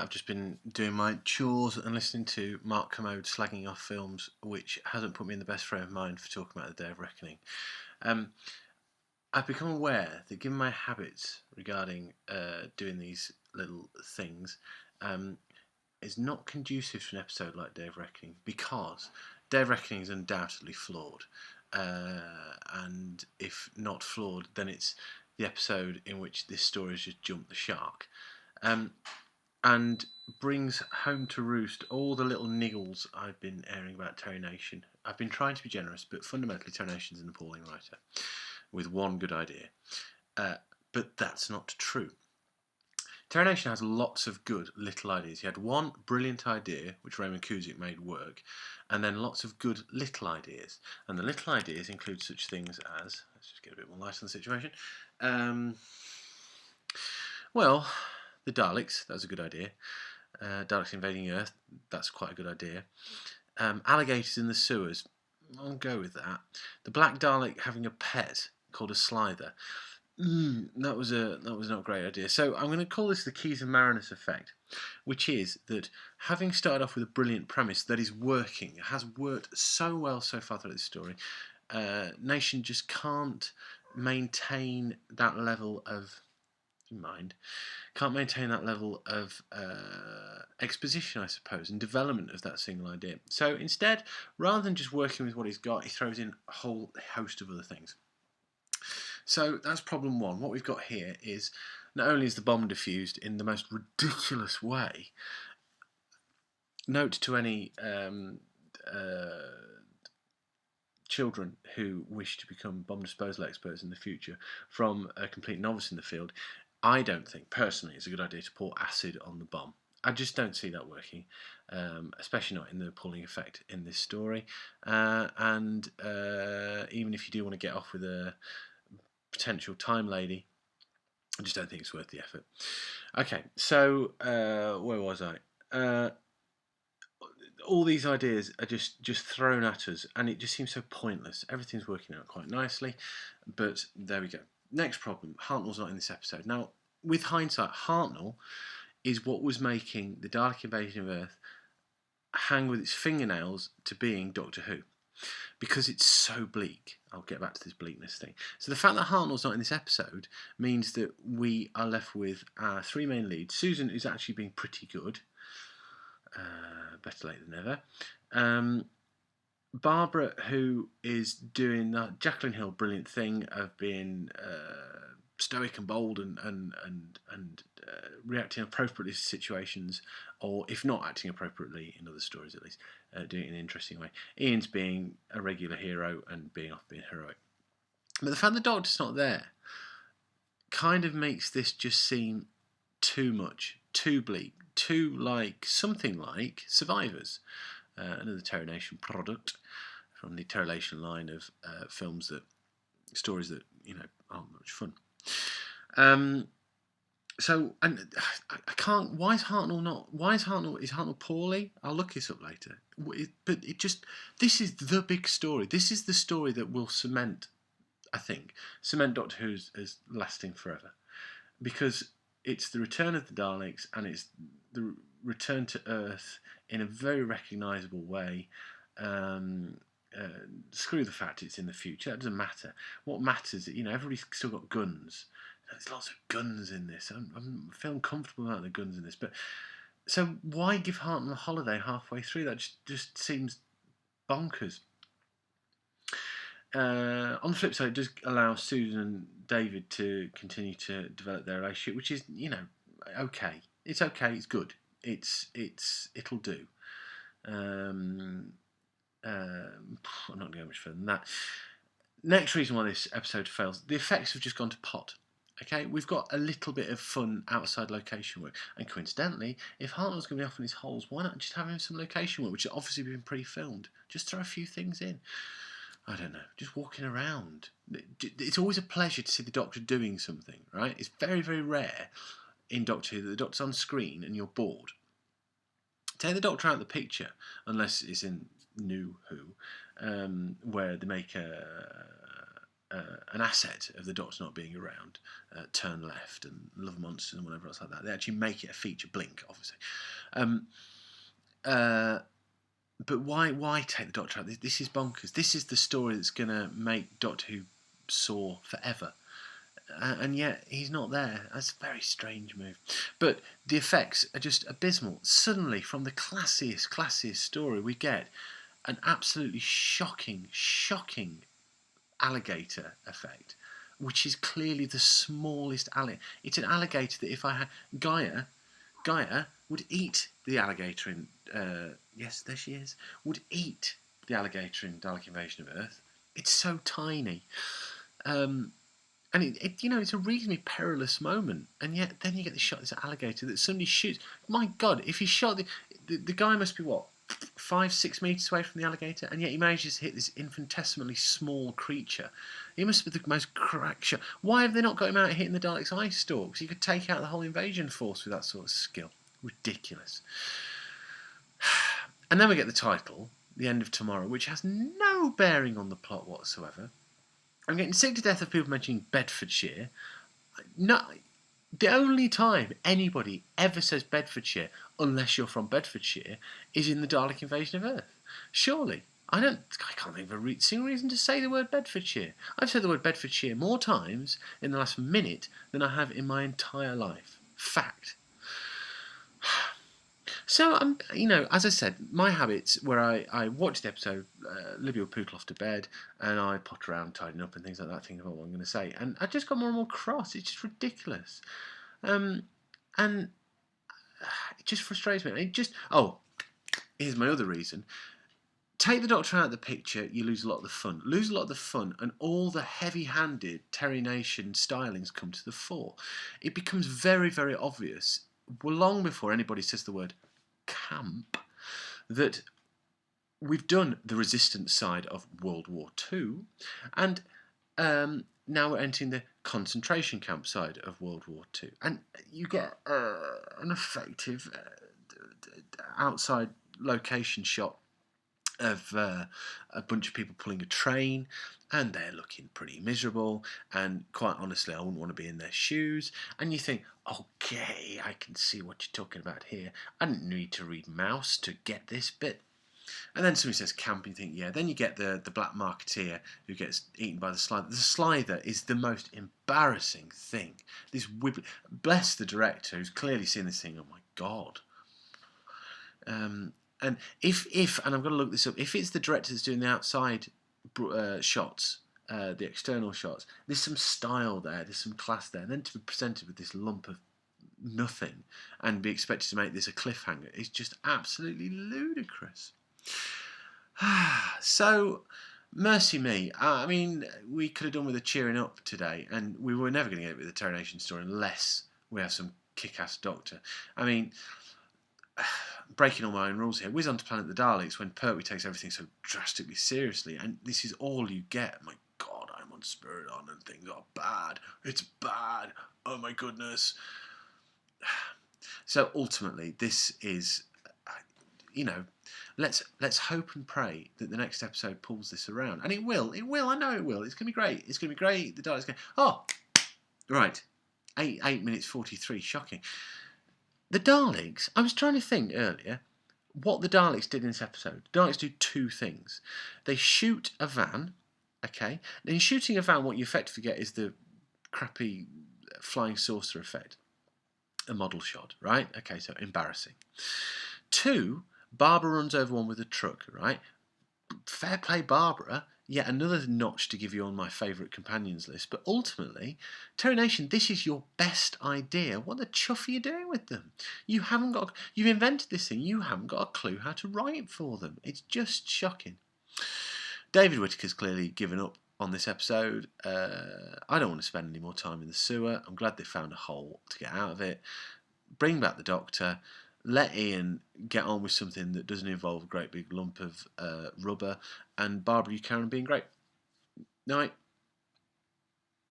I've just been doing my chores and listening to Mark Commode slagging off films, which hasn't put me in the best frame of mind for talking about the Day of Reckoning. I've become aware that given my habits regarding doing these little things, it's not conducive to an episode like Day of Reckoning, because Day of Reckoning is undoubtedly flawed. And if not flawed, then it's the episode in which this story has just jumped the shark. And brings home to roost all the little niggles I've been airing about Terry Nation. I've been trying to be generous, but fundamentally Terry Nation's an appalling writer with one good idea. But that's not true. Terry Nation has lots of good little ideas. He had one brilliant idea, which Raymond Kuzik made work, and then lots of good little ideas. And the little ideas include such things as, let's just get a bit more light on the situation. Well, the Daleks, that was a good idea. Daleks invading Earth, that's quite a good idea. Alligators in the sewers, I'll go with that. The Black Dalek having a pet called a Slither, that was not a great idea. So I'm going to call this the Keys and Marinus effect, which is that having started off with a brilliant premise that is working, has worked so well so far through this story, Nation just can't maintain that level of exposition, I suppose, and development of that single idea. So instead, rather than just working with what he's got, he throws in a whole host of other things. So that's problem one. What we've got here is, not only is the bomb defused in the most ridiculous way, note to any children who wish to become bomb disposal experts in the future from a complete novice in the field, I don't think, personally, it's a good idea to pour acid on the bomb. I just don't see that working, especially not in the pulling effect in this story. And even if you do want to get off with a potential time lady, I just don't think it's worth the effort. Okay, so where was I? All these ideas are just thrown at us, and it just seems so pointless. Everything's working out quite nicely, but there we go. Next problem, Hartnell's not in this episode. Now, with hindsight, Hartnell is what was making the Dalek invasion of Earth hang with its fingernails to being Doctor Who, because it's so bleak. I'll get back to this bleakness thing. So the fact that Hartnell's not in this episode means that we are left with our three main leads. Susan is actually being pretty good. Better late than never. Barbara, who is doing that Jacqueline Hill brilliant thing of being stoic and bold and reacting appropriately to situations, or if not acting appropriately in other stories at least, doing it in an interesting way. Ian's being a regular hero and being heroic. But the fact the Doctor's not there kind of makes this just seem too much, too bleak, too like something like Survivors, another Terry Nation product from the Terry Nation line of stories that aren't much fun. So, and I can't. Why is Hartnell not? Is Hartnell poorly? I'll look this up later. But this is the big story. This is the story that will cement Doctor Who as lasting forever, because it's the return of the Daleks, and it's the return to Earth in a very recognisable way. Screw the fact it's in the future. That doesn't matter. What matters is, everybody's still got guns. There's lots of guns in this. I'm feeling comfortable about the guns in this. But so why give Hartnell a holiday halfway through? That just seems bonkers. On the flip side, it does allow Susan and David to continue to develop their relationship, which is, okay. It's okay. It's good. It'll do. I'm not going to go much further than that. Next reason why this episode fails: the effects have just gone to pot. Okay, we've got a little bit of fun outside location work, and coincidentally, if Hartnell's going to be off in his holes, why not just have him some location work, which has obviously been pre-filmed? Just throw a few things in. I don't know, just walking around. It's always a pleasure to see the Doctor doing something, right? It's very, very rare in Doctor Who that the Doctor's on screen and you're bored. Take the Doctor out of the picture, unless it's in New Who, where they make an asset of the Doctor not being around, turn left and love monsters and whatever else like that. They actually make it a feature. Blink, obviously. But why take the Doctor out? This is bonkers. This is the story that's going to make Doctor Who soar forever. And yet he's not there. That's a very strange move. But the effects are just abysmal. Suddenly, from the classiest story, we get an absolutely shocking alligator effect, which is clearly the smallest alligator. It's an alligator that if I had Gaia would eat the alligator in. Yes, there she is. Would eat the alligator in Dalek Invasion of Earth. It's so tiny. And it's a reasonably perilous moment, and yet then you get the shot of this alligator that somebody shoots. My God, if he shot the guy must be what, 5-6 meters away from the alligator, and yet he manages to hit this infinitesimally small creature. He must be the most crack shot. Why have they not got him out hitting the Dalek's eye stalks? He could take out the whole invasion force with that sort of skill. Ridiculous. And then we get the title, The End of Tomorrow, which has no bearing on the plot whatsoever. I'm getting sick to death of people mentioning Bedfordshire. No, the only time anybody ever says Bedfordshire, unless you're from Bedfordshire, is in the Dalek Invasion of Earth. Surely. I can't think of a single reason to say the word Bedfordshire. I've said the word Bedfordshire more times in the last minute than I have in my entire life. Fact. So, as I said, my habits where I watch the episode, Libby will poodle off to bed, and I potter around tidying up and things like that, thinking about what I'm going to say. And I just got more and more cross. It's just ridiculous. And it just frustrates me. Here's my other reason. Take the Doctor out of the picture, you lose a lot of the fun. Lose a lot of the fun, and all the heavy-handed Terry Nation stylings come to the fore. It becomes very, very obvious, long before anybody says the word camp, that we've done the resistance side of World War II, and now we're entering the concentration camp side of World War II. And you get an effective outside location shot of a bunch of people pulling a train, and they're looking pretty miserable, and quite honestly I wouldn't want to be in their shoes. And you think, okay, I can see what you're talking about here. I didn't need to read Mouse to get this bit. And then somebody says camp, and you think, yeah. Then you get the black marketeer who gets eaten by the Slither. The Slither is the most embarrassing thing. Bless the director who's clearly seen this thing. Oh my God. And if and I'm going to look this up, if it's the director that's doing the outside shots, the external shots, there's some style there, there's some class there, and then to be presented with this lump of nothing and be expected to make this a cliffhanger is just absolutely ludicrous. So, mercy me. I mean, we could have done with a cheering up today, and we were never going to get it with the Terry Nation story unless we have some kick-ass Doctor. I mean, breaking all my own rules here. Whiz on to Planet the Daleks when Pertwee takes everything so drastically seriously, and this is all you get. My God, I'm on Spiridon and things are bad. It's bad. Oh my goodness. So ultimately, this is, let's hope and pray that the next episode pulls this around, and it will. I know it will. It's gonna be great. The Daleks going. Oh, right. 8 minutes 43. Shocking. The Daleks, I was trying to think earlier what the Daleks did in this episode. The Daleks do two things. They shoot a van, okay? And in shooting a van, what you effectively get is the crappy flying saucer effect. A model shot, right? Okay, so embarrassing. 2, Barbara runs over one with a truck, right? Fair play, Barbara. Yet another notch to give you on my favourite companions list. But ultimately, Terry Nation, this is your best idea. What the chuff are you doing with them? You've invented this thing. You haven't got a clue how to write for them. It's just shocking. David Whittaker's clearly given up on this episode. I don't want to spend any more time in the sewer. I'm glad they found a hole to get out of it. Bring back the Doctor. Let Ian get on with something that doesn't involve a great big lump of rubber. And Barbara, you carry on being great. Night.